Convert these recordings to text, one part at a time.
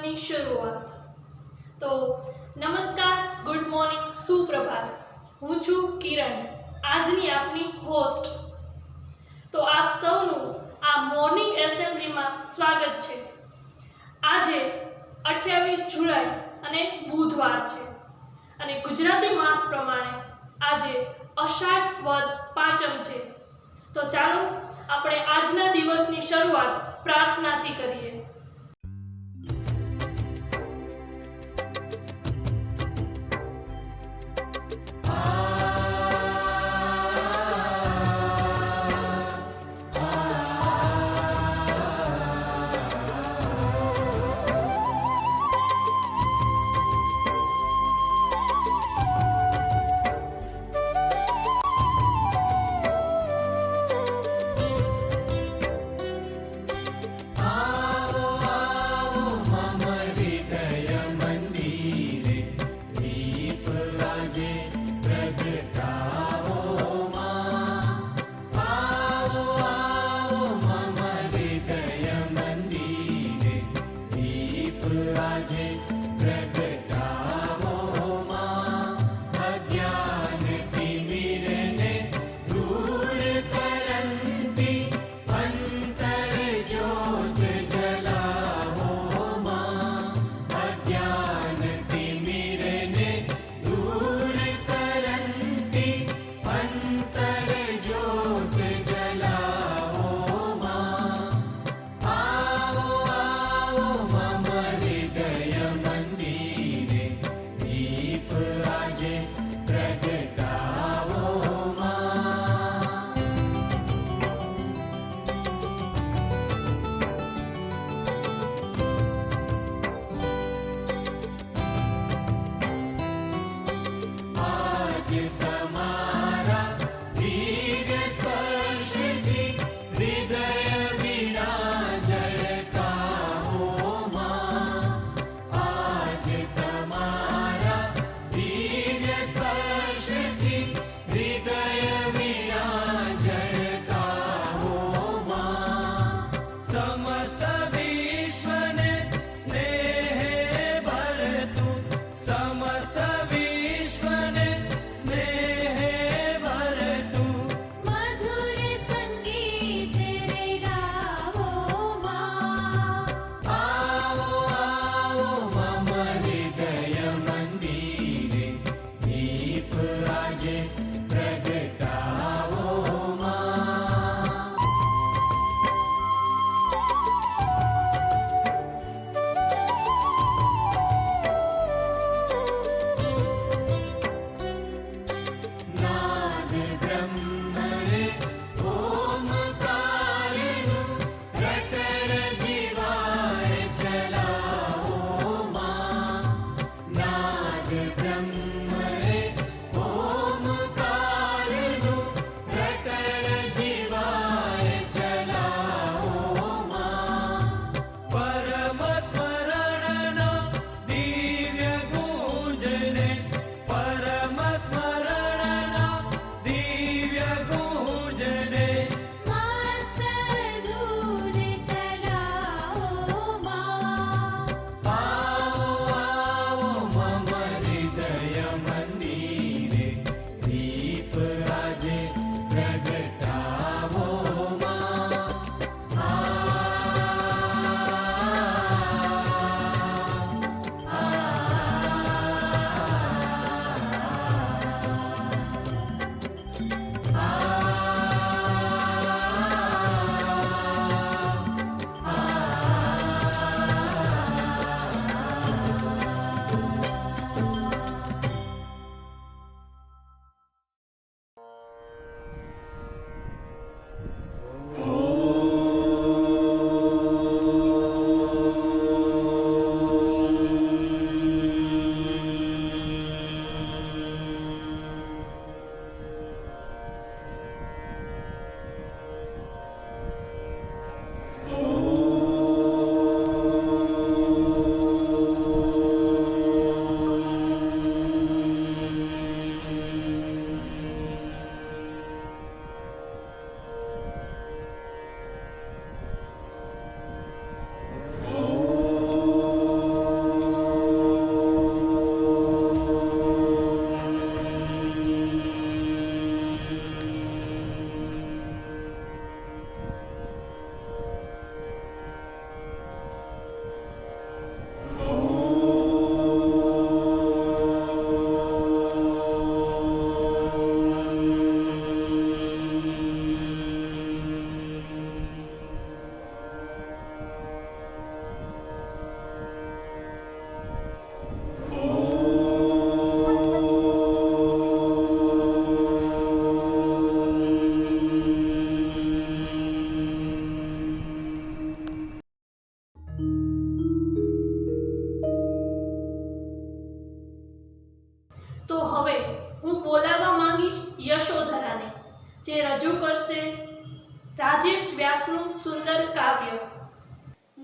દિવસની શરૂઆત। તો નમસ્કાર, ગુડ મોર્નિંગ, સુપ્રભાત। હું છું કિરણ, આજની આપની હોસ્ટ। તો આપ સૌનું આ મોર્નિંગ એસેમ્બલીમાં સ્વાગત છે। આજે 28 જુલાઈ અને બુધવાર છે અને ગુજરાતી માસ પ્રમાણે આજે અષાઢ વદ પાંચમ છે। તો ચાલો આપણે આજના દિવસની શરૂઆત પ્રાર્થનાથી કરીએ।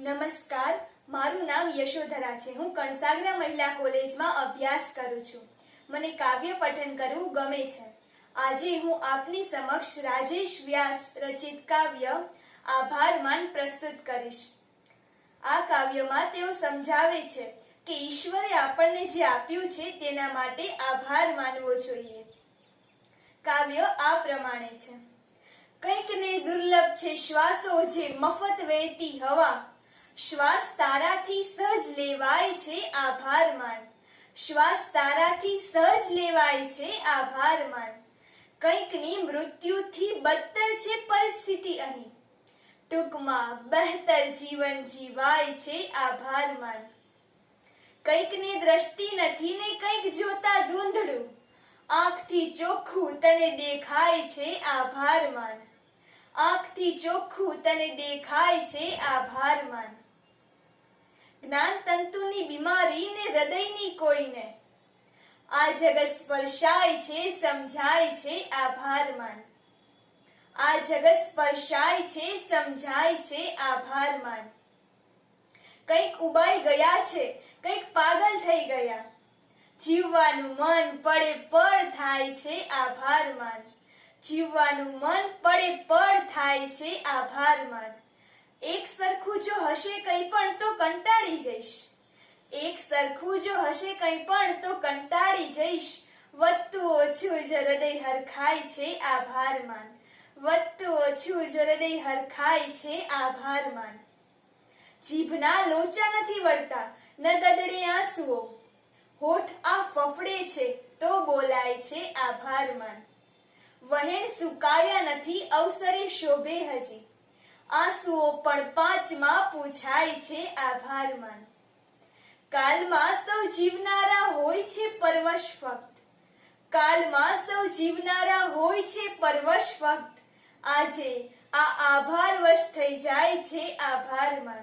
નમસ્કાર, મારું નામ યશોધરા છે. હું કણસાગરા મહિલા કોલેજમાં અભ્યાસ કરું છું. મને કાવ્ય પઠન કરવું ગમે છે. આજે હું આપની સમક્ષ રાજેશ વ્યાસ રચિત કાવ્ય આભારમાન પ્રસ્તુત કરીશ. આ કાવ્યમાં તેઓ સમજાવે છે કે ઈશ્વરે આપણને જે આપ્યું છે તેના માટે આભાર માનવો જોઈએ. કાવ્ય આ પ્રમાણે છે. કંઈક ને દુર્લભ છે શ્વાસો જે મફત વહેતી હવા. શ્વાસ તારાથી સહજ લેવાય છે આભાર માન. શ્વાસ તારાથી સહજ લેવાય છે આભાર માન. કંઈકની મૃત્યુથી બદતર છે પરિસ્થિતિ અહીં. ટૂંકમાં બહેતર જીવન જીવાય છે આભાર માન. કંઈકની દ્રષ્ટિ નથી ને કંઈક જોતા ધૂંધળું. આંખથી ચોખ્ખું તને દેખાય છે આભાર માન. આંખથી ચોખ્ખું તને દેખાય છે આભાર માન. જ્ઞાન તંતુની બીમારી ને હૃદયની કોઈને. આ જગત સ્પર્શાય છે સમજાય છે આભાર માન. આ જગત સ્પર્શાય છે સમજાય છે આભાર માન. કંઈક ઉબાઈ ગયા છે કંઈક પાગલ થઈ ગયા. જીવવાનું મન પડે પળ થાય છે આભાર માન. જીવવાનું મન પડે પળ થાય છે આભાર માન. એક સરખું જો હશે કંઈ પણ તો કંટાળી જઈશ. એક સરખું જો હશે કંઈ પણ તો કંટાળી જઈશ. વધતું ઓછું જ હૃદય હરખાય છે આભાર માન. વધતું ઓછું જ હૃદય હરખાય છે આભાર માન. જીભના લોચા નથી વળતા ન દદડે આંસુઓ. હોઠ આ ફફડે છે તો બોલાય છે આભાર માન. વહેણ સુકાયા નથી અવસરે શોભે હજી. આંસુઓ પણ પાંચમાં પૂછાય છે આભાર માન. કાલમાં સૌ જીવનારા હોય છે પરવશ ફક્ત. કાલમાં સૌ જીવનારા હોય છે પરવશ ફક્ત. આજે આ આભાર વશ થઈ જાય છે આભાર માન.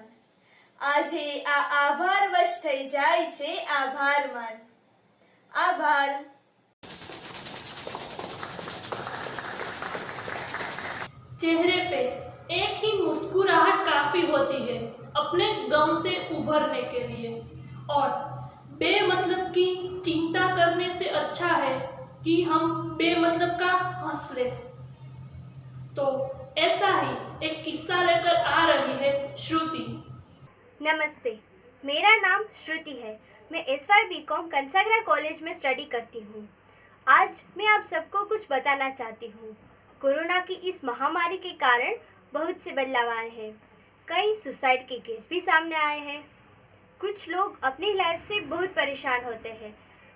આજે આ આભાર વશ થઈ જાય છે આભાર માન. આભાર. चेहरे पे एक ही मुस्कुराहट काफी होती है अपने गम से उभरने के लिए, और बेमतलब की चिंता करने से अच्छा है कि हम बेमतलब का हंस ले. तो ऐसा ही एक किस्सा लेकर आ रही है श्रुति. नमस्ते, मेरा नाम श्रुति है. मैं SY BCom कंसागरा कॉलेज में स्टडी करती हूँ. आज मैं आप सबको कुछ बताना चाहती हूँ. कोरोना की इस महामारी के कारण बहुत से बदलाव आए हैं. कई सुसाइड के केस भी सामने आए हैं. कुछ लोग अपनी लाइफ से बहुत परेशान होते हैं.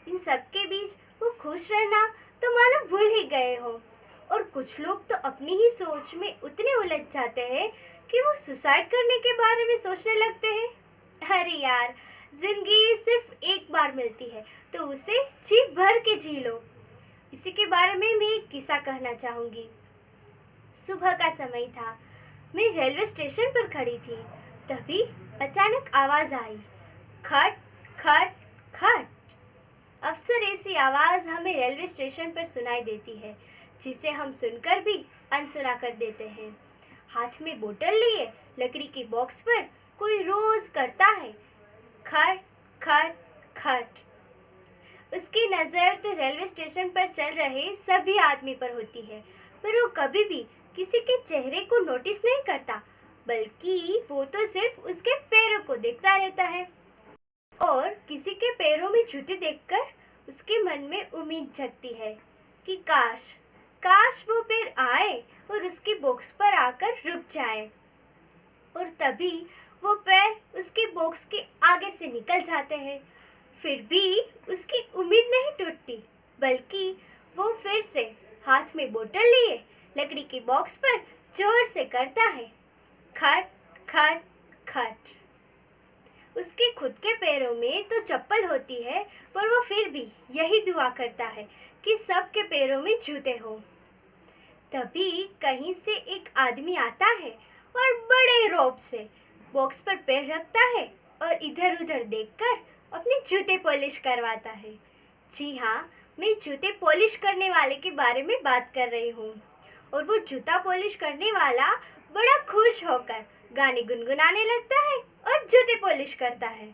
इन सब के बीच वो खुश रहना तो मानो भूल ही गए हो. और कुछ लोग तो अपनी ही सोच में उतने उलझ जाते हैं कि वो सुसाइड करने के बारे में सोचने लगते हैं. अरे यार, जिंदगी सिर्फ एक बार मिलती है तो उसे जी भर के जी लो. इसी के बारे में मैं एक किस्सा कहना चाहूँगी. सुबह का समय था. मैं रेलवे स्टेशन पर खड़ी थी. तभी अचानक आवाज़ आई, खट खट खट. अक्सर ऐसी आवाज़ हमें रेलवे स्टेशन पर सुनाई देती है, जिसे हम सुनकर भी अनसुना कर देते हैं. हाथ में बोतल लिए लकड़ी के बॉक्स पर कोई रोज़ करता है खट खट खट. उसकी नज़र तो रेलवे स्टेशन पर चल रहे सभी आदमी पर होती है, पर वो कभी भी किसी के चेहरे को नोटिस नहीं करता, बल्कि वो तो सिर्फ उसके पैरों को देखता रहता है. और किसी के पैरों में जूते देखकर उसके मन में उम्मीद जगती है कि काश काश वो पैर आए और उसके बॉक्स पर आकर रुक जाए. और तभी वो पैर उसके बॉक्स के आगे से निकल जाते हैं. फिर भी उसकी उम्मीद नहीं टूटती, बल्कि वो फिर से हाथ में बोतल लिए लकड़ी के बॉक्स पर जोर से करता है खट खट खट. उसके खुद के पैरों में तो चप्पल होती है, पर वो फिर भी यही दुआ करता है कि सबके पैरों में जूते हो. तभी कहीं से एक आदमी आता है और बड़े रौब से बॉक्स पर पैर रखता है और इधर उधर देखकर अपने जूते पॉलिश करवाता है. जी हाँ, मैं जूते पॉलिश करने वाले के बारे में बात कर रही हूँ. और वो जूता पॉलिश करने वाला बड़ा खुश होकर गाने गुनगुनाने लगता है और जूते पॉलिश करता है।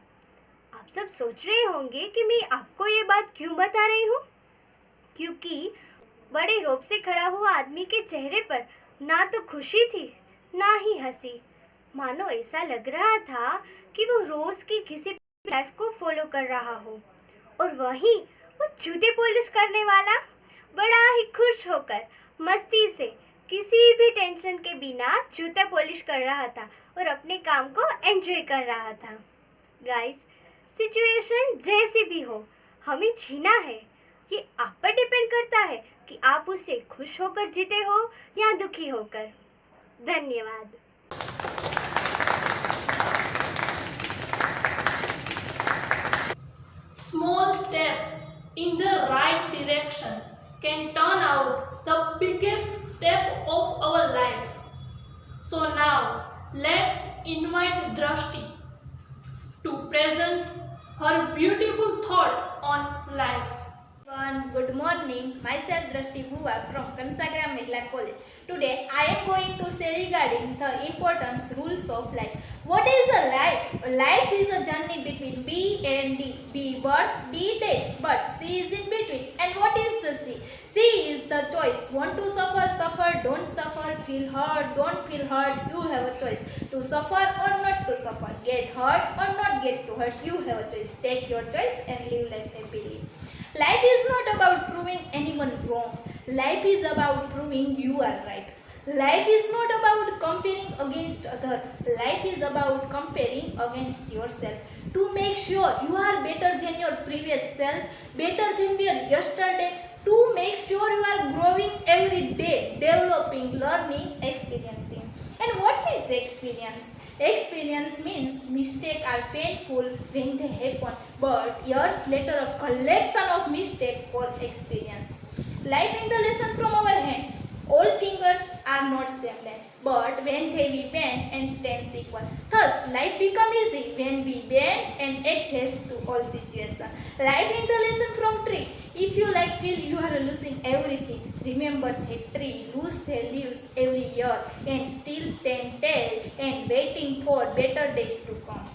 आप सब सोच रहे होंगे कि मैं आपको ये बात क्यों बता रही हूँ, क्योंकि बड़े रौब से खड़ा हुआ आदमी के चेहरे पर ना तो खुशी थी ना ही हंसी। मानो ऐसा लग रहा था कि वो रोज की किसी लाइफ को फॉलो कर रहा हो, और वहीं वो जूते पॉलिश करने वाला बड़ा ही खुश होकर मस्ती से किसी भी टेंशन के बिना जूता पॉलिश कर रहा था और अपने काम को एंजॉय कर रहा था। गाइस, सिचुएशन जैसी भी हो, हमें जीना है। ये आप पर डिपेंड करता है कि आप उसे खुश होकर जीते हो या दुखी होकर। धन्यवाद। Small step in the right direction can turn out the biggest step of our life. So now let's invite Drashti to present her beautiful thought on life. Everyone, good morning. Myself Drashti Bhuva from Kansagra Mahila College. Today I am going to say regarding the importance rules of life. What is a life? Life is a journey between B and D. B birth, D death, but C is in between. And what is the C? C is the choice. Want to suffer, suffer, don't suffer, feel hurt, don't feel hurt, you have a choice. To suffer or not to suffer, get hurt or not get to hurt, you have a choice. Take your choice and live life happily. Life is not about proving anyone wrong. Life is about proving you are right. Life is not about comparing against other. Life is about comparing against yourself. To make sure you are better than your previous self, better than your yesterday. To make sure you are growing every day, developing, learning, experiencing. And what is experience? Experience means mistakes are painful when they happen, but years later a collection of mistakes called experience. Life in the lesson from our hand. All fingers are not same length, but when they be bent and stands equal. Thus, life become easy when we bend and adjust to all situations. Life in the lesson from tree. If you feel you are losing everything, remember that tree lose their leaves every year and still stand tall and waiting for better days to come.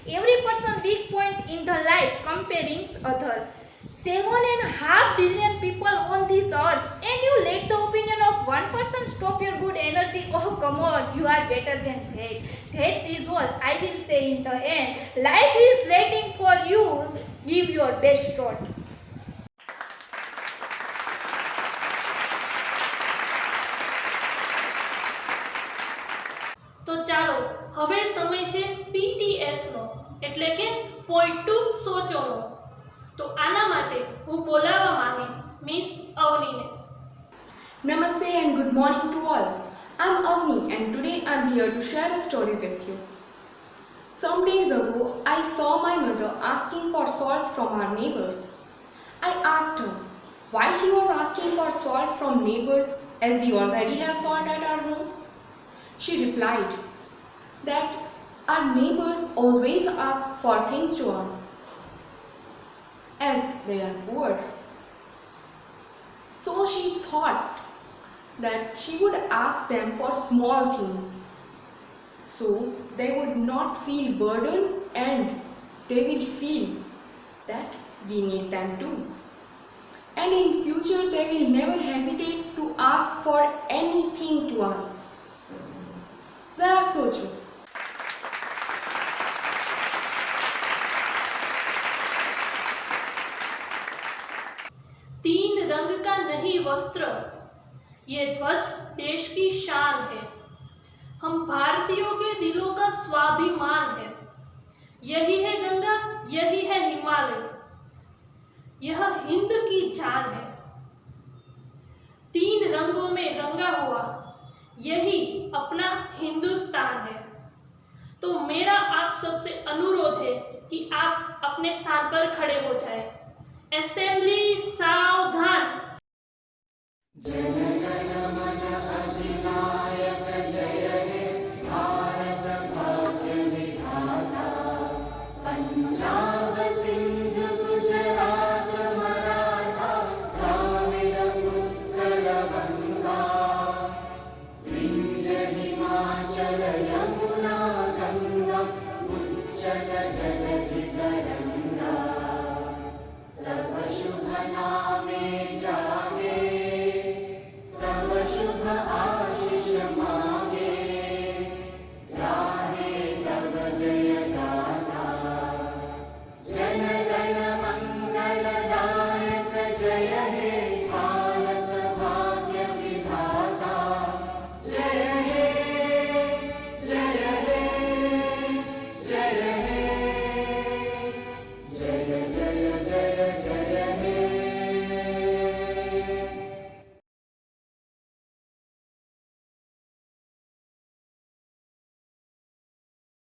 Every person weak point in the life comparing other. 7.5 billion people on this earth, and you let the opinion of one person stop your good energy. Oh, come on, you are better than that. That is all I will say in the end. Life is waiting for you. Give your best shot. તો ચાલો હવે સમય છે PTS નો, એટલે કે point two સોચોનો. તો આના માટે હું બોલાવવા માંગીશ miss અવનીને. Namaste and good morning to all. I'm Avni and today I'm here to share a story with you. Some days ago, I saw my mother asking for salt from our neighbors. I asked her why she was asking for salt from neighbors as we already have salt at our home. She replied that our neighbors always ask for things to us as they are poor. So she thought that she would ask them for small things so they would not feel burdened and they will feel that we need them too. And in future they will never hesitate to ask for anything to us. जरा सोचो, तीन रंग का नहीं वस्त्र, ये ध्वज देश की शान है. हम भारतीयों के दिलों का स्वाभिमान है. यही है गंगा, यही है हिमालय, यह हिंद की जान है. तीन रंगों में रंगा हुआ यही अपना हिंदुस्तान है. तो मेरा आप सबसे अनुरोध है कि आप अपने स्थान पर खड़े हो जाएं. असेंबली सावधान. जय